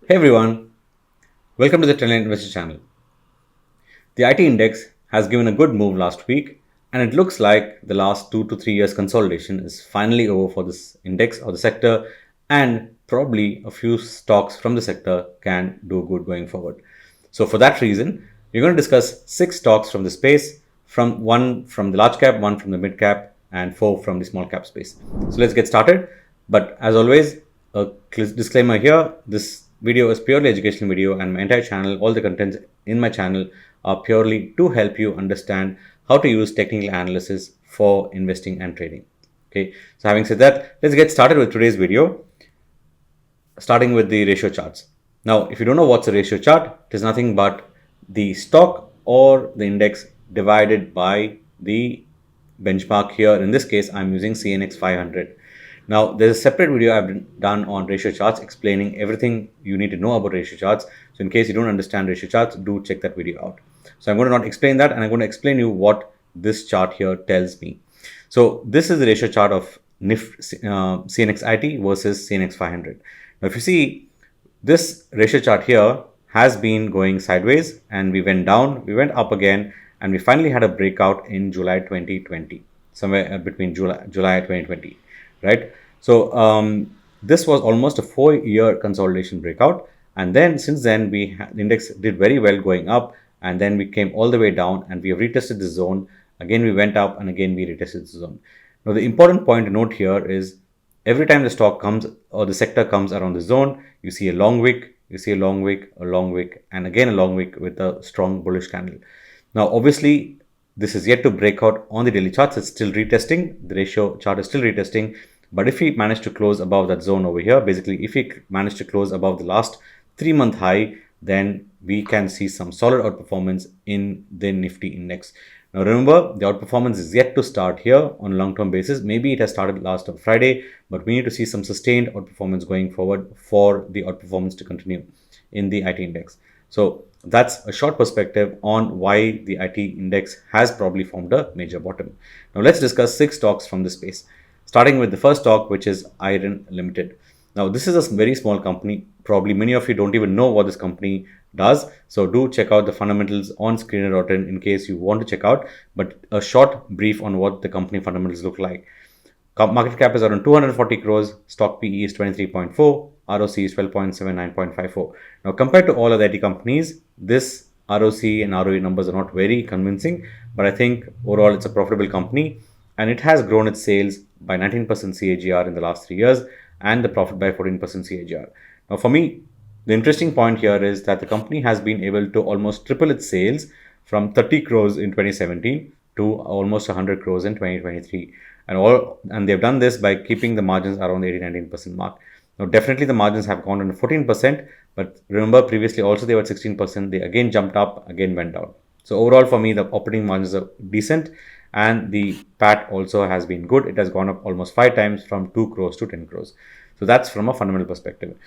Hey everyone, welcome to the Talent Investor channel. The IT index has given a good move last week, and it looks like the last 2 to 3 years consolidation is finally over for this index or the sector, and probably a few stocks from the sector can do good going forward. So, for that reason, we're going to discuss 6 stocks from the space, from one from the large cap, one from the mid cap, and 4 from the small cap space. So, let's get started. But as always, a disclaimer here: this video is purely educational video, and my entire channel, all the contents in my channel are purely to help you understand how to use technical analysis for investing and trading. Okay, so having said that, let's get started with today's video, starting with the ratio charts. Now, if you don't know what's a ratio chart, it is nothing but the stock or the index divided by the benchmark. Here in this case, I'm using CNX 500. Now, there's a separate video I've done on ratio charts explaining everything you need to know about ratio charts. So in case you don't understand ratio charts, do check that video out. So I'm going to not explain that, and I'm going to explain you what this chart here tells me. So this is the ratio chart of CNX IT versus CNX 500. Now, if you see, this ratio chart here has been going sideways, and we went down, we went up again, and we finally had a breakout in July 2020, somewhere between July 2020, right? So this was almost a 4-year consolidation breakout, and then since then the index did very well going up, and then we came all the way down, and we have retested the zone. Again we went up, and again we retested the zone. Now the important point to note here is every time the stock comes or the sector comes around the zone, you see a long wick, you see a long wick, a long wick, and again a long wick with a strong bullish candle. Now obviously this is yet to break out on the daily charts. It's still retesting. The ratio chart is still retesting. But if we manage to close above that zone over here, basically if we manage to close above the last 3-month high, then we can see some solid outperformance in the Nifty index. Now remember, the outperformance is yet to start here on a long-term basis. Maybe it has started last Friday, but we need to see some sustained outperformance going forward for the outperformance to continue in the IT index. So that's a short perspective on why the IT index has probably formed a major bottom. Now let's discuss 6 stocks from this space, starting with the first stock, which is IRAN Limited. Now this is a very small company. Probably many of you don't even know what this company does. So do check out the fundamentals on screener.in in case you want to check out, but a short brief on what the company fundamentals look like. Market cap is around 240 crores, stock PE is 23.4, ROC is 12.79.54. Now compared to all other IT companies, this ROC and ROE numbers are not very convincing, but I think overall it's a profitable company, and it has grown its sales by 19% CAGR in the last 3 years, and the profit by 14% CAGR. Now for me, the interesting point here is that the company has been able to almost triple its sales from 30 crores in 2017 to almost 100 crores in 2023. And they've done this by keeping the margins around the 18-19% mark. Now definitely the margins have gone down to 14%, but remember previously also they were 16%. They again jumped up, again went down. So overall for me, the operating margins are decent, and the PAT also has been good. It has gone up almost 5 times from 2 crores to 10 crores. So that's from a fundamental perspective.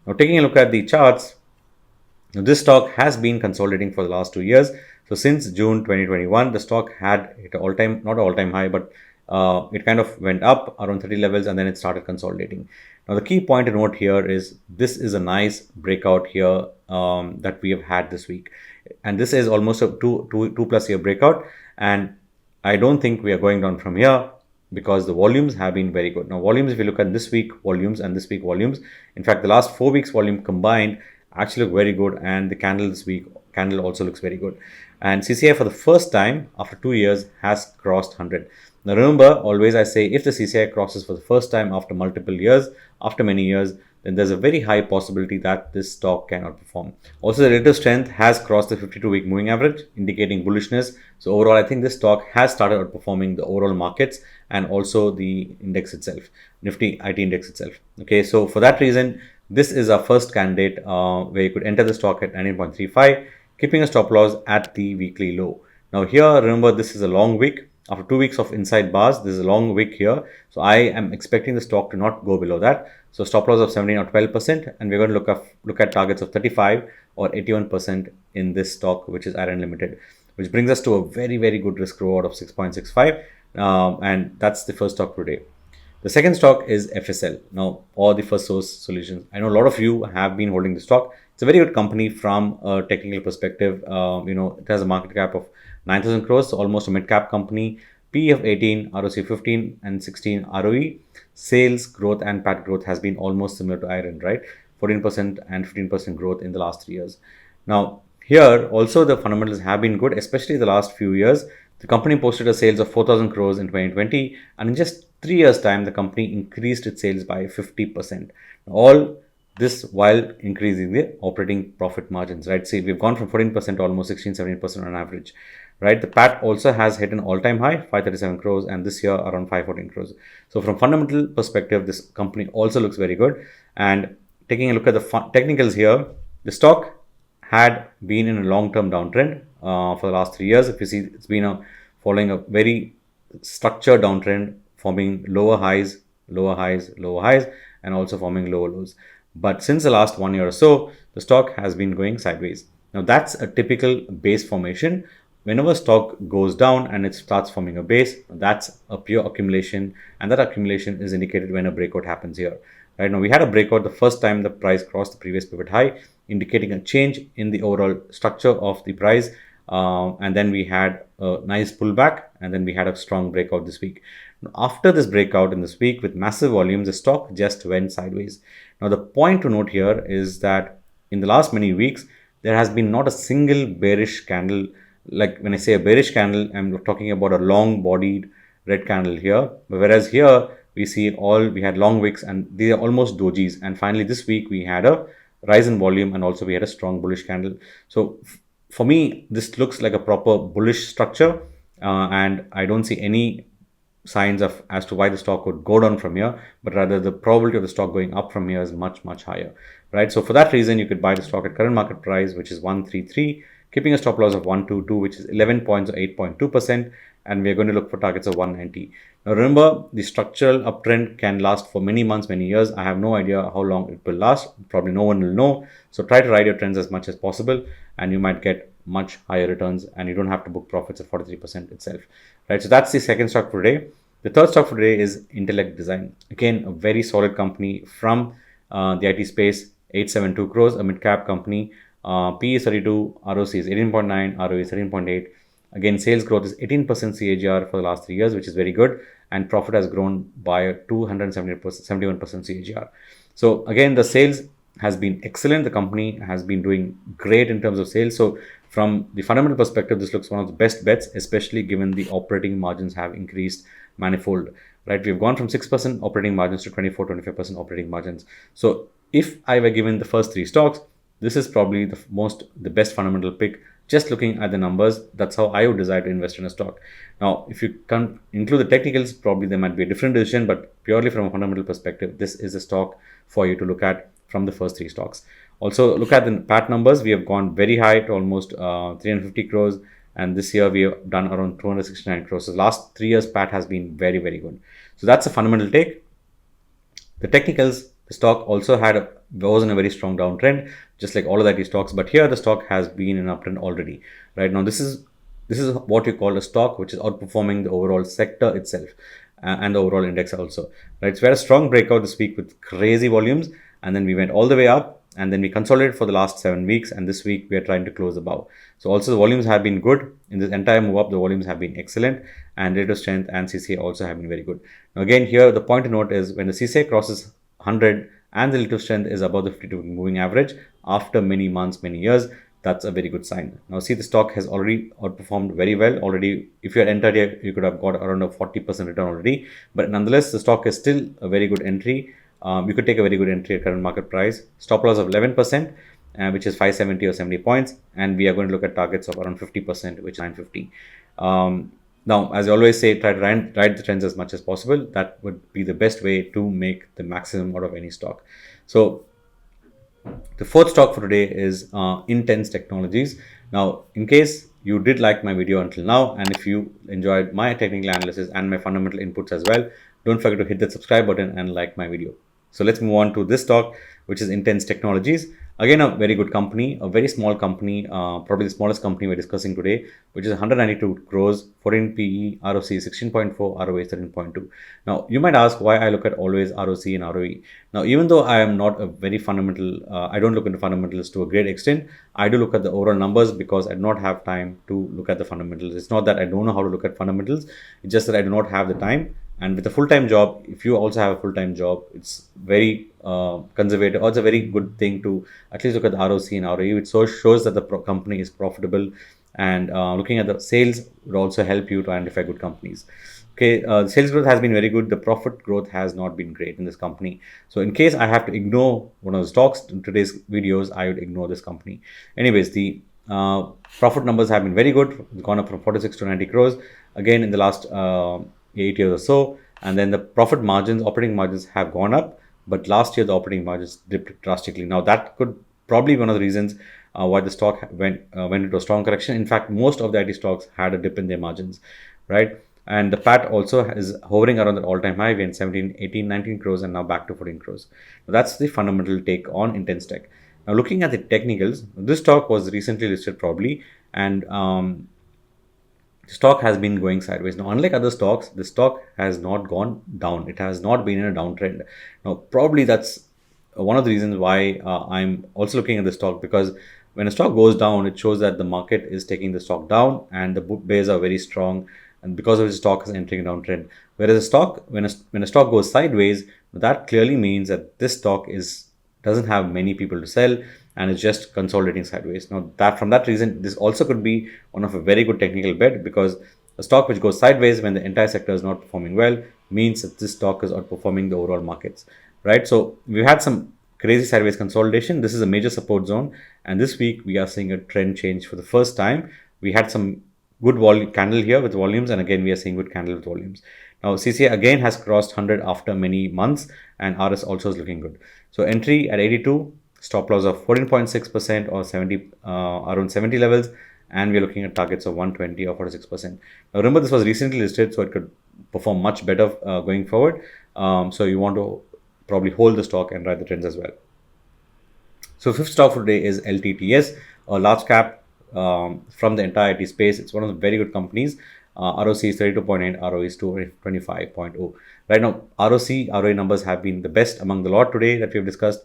Now taking a look at the charts, now this stock has been consolidating for the last 2 years. So since June 2021, the stock had hit all-time, not all-time high, but it kind of went up around 30 levels, and then it started consolidating. Now the key point to note here is this is a nice breakout here that we have had this week, and this is almost a two plus year breakout, and I don't think we are going down from here because the volumes have been very good. Now volumes, if you look at this week volumes and this week volumes, in fact the last 4 weeks volume combined actually look very good, and the candle this week candle also looks very good. And CCI for the first time after 2 years has crossed 100. Now remember, always I say if the CCI crosses for the first time after multiple years, after many years, then there's a very high possibility that this stock can outperform. Also, the relative strength has crossed the 52-week moving average, indicating bullishness. So overall, I think this stock has started outperforming the overall markets and also the index itself, Nifty IT index itself. Okay, so for that reason, this is our first candidate where you could enter the stock at 19.35, keeping a stop loss at the weekly low. Now here, remember, this is a long wick. After 2 weeks of inside bars, this is a long wick here. So I am expecting the stock to not go below that. So stop loss of 17 or 12%, and we're going to look at targets of 35 or 81% in this stock, which is IRAN Limited, which brings us to a very, very good risk reward of 6.65. And that's the first stock today. The second stock is FSL, now, or the First Source Solutions. I know a lot of you have been holding the stock. It's a very good company from a technical perspective. It has a market cap of 9,000 crores, so almost a mid cap company. PE of 18, ROC 15, and 16 ROE. Sales growth and PAT growth has been almost similar to IRAN, right? 14% and 15% growth in the last 3 years. Now, here also the fundamentals have been good, especially the last few years. The company posted a sales of 4,000 crores in 2020, and in just 3 years' time, the company increased its sales by 50%. All this while increasing the operating profit margins, right? See, we've gone from 14% to almost 16-17% on average, right? The PAT also has hit an all-time high, 537 crores, and this year around 514 crores. So from fundamental perspective, this company also looks very good. And taking a look at the technicals here, the stock had been in a long-term downtrend for the last 3 years. If you see, it's been following a very structured downtrend, forming lower highs, lower highs, lower highs, and also forming lower lows. But since the last 1 year or so, the stock has been going sideways. Now, that's a typical base formation. Whenever stock goes down and it starts forming a base, that's a pure accumulation, and that accumulation is indicated when a breakout happens here. Right now, we had a breakout the first time the price crossed the previous pivot high, indicating a change in the overall structure of the price. And then we had a nice pullback, and then we had a strong breakout this week. After this breakout in this week with massive volumes, the stock just went sideways. Now, the point to note here is that in the last many weeks, there has been not a single bearish candle. Like when I say a bearish candle, I'm talking about a long bodied red candle here. Whereas here we had long wicks and they are almost dojis. And finally this week we had a rise in volume and also we had a strong bullish candle. So for me, this looks like a proper bullish structure, and I don't see any signs of as to why the stock would go down from here, but rather the probability of the stock going up from here is much higher, right? So for that reason, you could buy the stock at current market price, which is 133, keeping a stop loss of 122, which is 11 points or 8.2%, and we're going to look for targets of 190. Now remember, the structural uptrend can last for many months, many years. I have no idea how long it will last. Probably no one will know. So try to ride your trends as much as possible, and you might get much higher returns, and you don't have to book profits at 43% itself, right? So that's the second stock for today. The third stock for today is INTELLECT Design. Again, a very solid company from the IT space, 872 crores, a mid-cap company. PE is 32, ROC is 18.9, ROE is 13.8. Again, sales growth is 18% CAGR for the last 3 years, which is very good. And profit has grown by 271% CAGR. So again, the sales has been excellent. The company has been doing great in terms of sales. So from the fundamental perspective, this looks one of the best bets, especially given the operating margins have increased manifold, right? We've gone from 6% operating margins to 24-25% operating margins. So if I were given the first three stocks, this is probably the best fundamental pick. Just looking at the numbers, that's how I would decide to invest in a stock. Now, if you can include the technicals, probably there might be a different decision, but purely from a fundamental perspective, this is a stock for you to look at from the first three stocks. Also, look at the PAT numbers. We have gone very high to almost 350 crores, and this year we have done around 269 crores. So, last 3 years PAT has been very, very good. So, that's a fundamental take. The technicals, the stock also was in a very strong downtrend, just like all of the IT stocks. But here the stock has been in an uptrend already. Right now, this is what you call a stock which is outperforming the overall sector itself and the overall index also. Right, so we had a strong breakout this week with crazy volumes, and then we went all the way up, and then we consolidated for the last 7 weeks, and this week we are trying to close above. So also the volumes have been good in this entire move up. The volumes have been excellent, and rate of strength and CCA also have been very good. Now again, here the point to note is when the CCA crosses 100 and the relative strength is above the 52 moving average after many months, many years, that's a very good sign. Now see, the stock has already outperformed very well already. If you had entered here, you could have got around a 40% return already, but nonetheless the stock is still a very good entry. You could take a very good entry at current market price. Stop loss of 11%, which is 570 or 70 points, and we are going to look at targets of around 50%, which is 950. Now, as I always say, try to ride the trends as much as possible. That would be the best way to make the maximum out of any stock. So the fourth stock for today is Intense Technologies. Now, in case you did like my video until now, and if you enjoyed my technical analysis and my fundamental inputs as well, don't forget to hit that subscribe button and like my video. So let's move on to this stock, which is Intense Technologies. Again, a very good company, a very small company, probably the smallest company we're discussing today, which is 192 crores, 14 PE, ROC 16.4, ROA 13.2. Now, you might ask why I look at always ROC and ROE. Now, even though I am not a very fundamental, I don't look into fundamentals to a great extent, I do look at the overall numbers because I do not have time to look at the fundamentals. It's not that I don't know how to look at fundamentals, it's just that I do not have the time. And with a full-time job, if you also have a full-time job, it's very conservative, or it's a very good thing to at least look at the ROC and ROE, which shows that the company is profitable. And looking at the sales would also help you to identify good companies. Okay, sales growth has been very good. The profit growth has not been great in this company. So in case I have to ignore one of the stocks in today's videos, I would ignore this company. Anyways, the profit numbers have been very good. It's gone up from 46 to 90 crores again in the last 8 years or so. And then the profit margins, operating margins have gone up, but last year the operating margins dipped drastically. Now that could probably be one of the reasons why the stock went into a strong correction. In fact, most of the IT stocks had a dip in their margins, right? And the PAT also is hovering around the all-time high. We're in 17, 18, 19 crores and now back to 14 crores. Now that's the fundamental take on INTENTECH. Now looking at the technicals, this stock was recently listed probably, and stock has been going sideways. Now, unlike other stocks, the stock has not gone down. It has not been in a downtrend. Now, probably that's one of the reasons why I'm also looking at the stock, because when a stock goes down, it shows that the market is taking the stock down and the book bears are very strong, and because of the stock is entering a downtrend. Whereas a stock, when a stock goes sideways, that clearly means that this stock doesn't have many people to sell and it's just consolidating sideways. Now that from that reason, this also could be one of a very good technical bet, because a stock which goes sideways when the entire sector is not performing well means that this stock is outperforming the overall markets, right? So we've had some crazy sideways consolidation. This is a major support zone, and this week we are seeing a trend change for the first time. We had some good candle here with volumes, and again we are seeing good candle with volumes. Now CCI again has crossed 100 after many months, and RS also is looking good. So entry at 82, stop loss of 14.6% or 70, around 70 levels, and we're looking at targets of 120 or 46%. Now remember, this was recently listed, so it could perform much better going forward. So you want to probably hold the stock and ride the trends as well. So fifth stock for today is LTTS, a large cap from the entire IT space. It's one of the very good companies. ROC is 32.8, ROE is 25.0. Right now, ROC, ROE numbers have been the best among the lot today that we have discussed.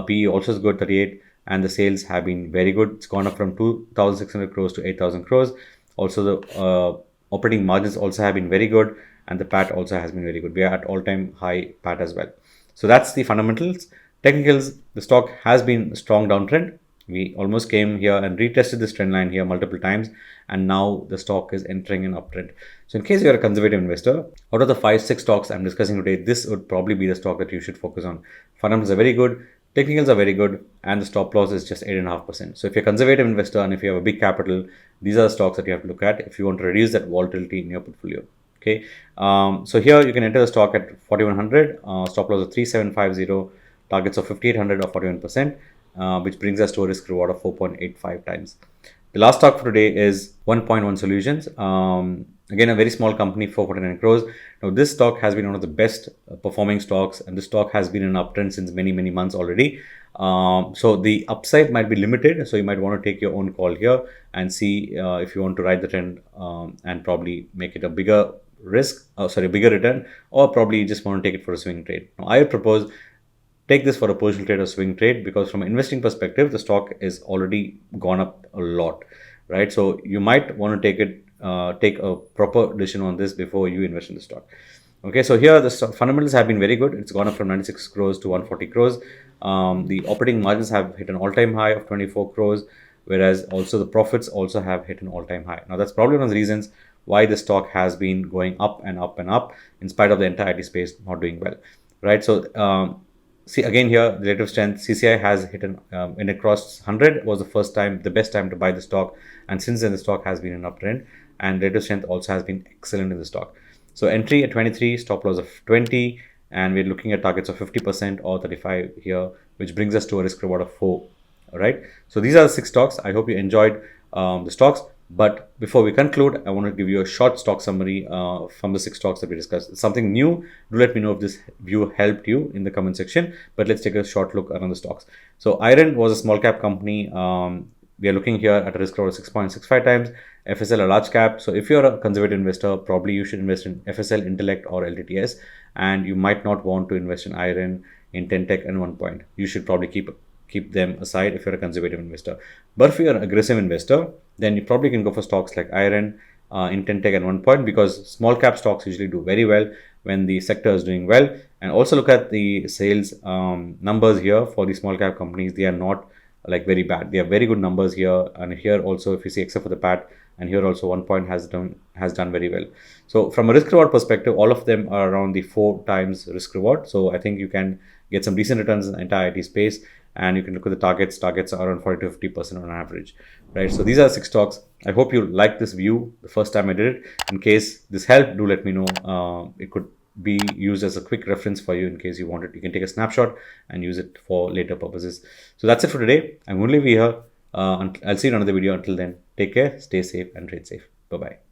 PE also is good, 38, and the sales have been very good. It's gone up from 2,600 crores to 8,000 crores. Also, the operating margins also have been very good, and the PAT also has been very good. We are at all-time high PAT as well. So that's the fundamentals. Technicals, the stock has been a strong downtrend. We almost came here and retested this trend line here multiple times, and now the stock is entering an uptrend. So in case you're a conservative investor, out of the 5-6 stocks I'm discussing today, this would probably be the stock that you should focus on. Fundamentals are very good, technicals are very good, and the stop loss is just 8.5%. So if you're a conservative investor and if you have a big capital, these are the stocks that you have to look at if you want to reduce that volatility in your portfolio. Okay, so here you can enter the stock at 4100, stop loss of 3750, targets of 5800 or 41%, which brings us to a risk reward of 4.85 times. The last stock for today is 1.1 Solutions. Again, a very small company, 449 crores. Now, this stock has been one of the best performing stocks, and this stock has been in an uptrend since many months already. So the upside might be limited, so you might want to take your own call here and see if you want to ride the trend and probably make it a bigger bigger return, or probably you just want to take it for a swing trade. Now, I would propose take this for a positional trade or swing trade, because from an investing perspective, the stock is already gone up a lot, right? So you might want to take a proper decision on this before you invest in the stock. Okay, so here the fundamentals have been very good. It's gone up from 96 crores to 140 crores. The operating margins have hit an all-time high of 24 crores, whereas also the profits also have hit an all-time high. Now that's probably one of the reasons why the stock has been going up and up and up in spite of the entire IT space not doing well, right? So see again here, the relative strength, CCI has hit when it crossed 100 was the best time to buy the stock, and since then the stock has been an uptrend, and relative strength also has been excellent in the stock. So entry at 23, stop loss of 20, and we're looking at targets of 50% or 35 here, which brings us to a risk reward of 4. All right. So these are the 6 stocks. I hope you enjoyed the stocks. But before we conclude, I want to give you a short stock summary from the 6 stocks that we discussed. It's something new. Do let me know if this view helped you in the comment section. But let's take a short look around the stocks. So IRAN was a small cap company. We are looking here at a risk reward of 6.65 times. FSL a large cap. So if you're a conservative investor, probably you should invest in FSL, Intellect, or LTTS. And you might not want to invest in IRAN, INTENTECH, and OnePoint. You should probably keep them aside if you're a conservative investor. But if you're an aggressive investor, then you probably can go for stocks like IRAN, INTENTECH, and OnePoint, because small cap stocks usually do very well when the sector is doing well. And also look at the sales numbers here for the small cap companies. They are not like very bad. They have very good numbers here, and here also, if you see, except for the PAT, and here also OnePoint has done very well. So from a risk reward perspective, all of them are around the 4 times risk reward. So I think you can get some decent returns in the entire IT space. And you can look at the targets. Targets are around 40 to 50% on average, right? So these are 6 stocks. I hope you liked this view the first time I did it. In case this helped, do let me know. It could be used as a quick reference for you in case you want it. You can take a snapshot and use it for later purposes. So that's it for today. I'm going to leave you here. I'll see you in another video. Until then, take care, stay safe, and trade safe. Bye-bye.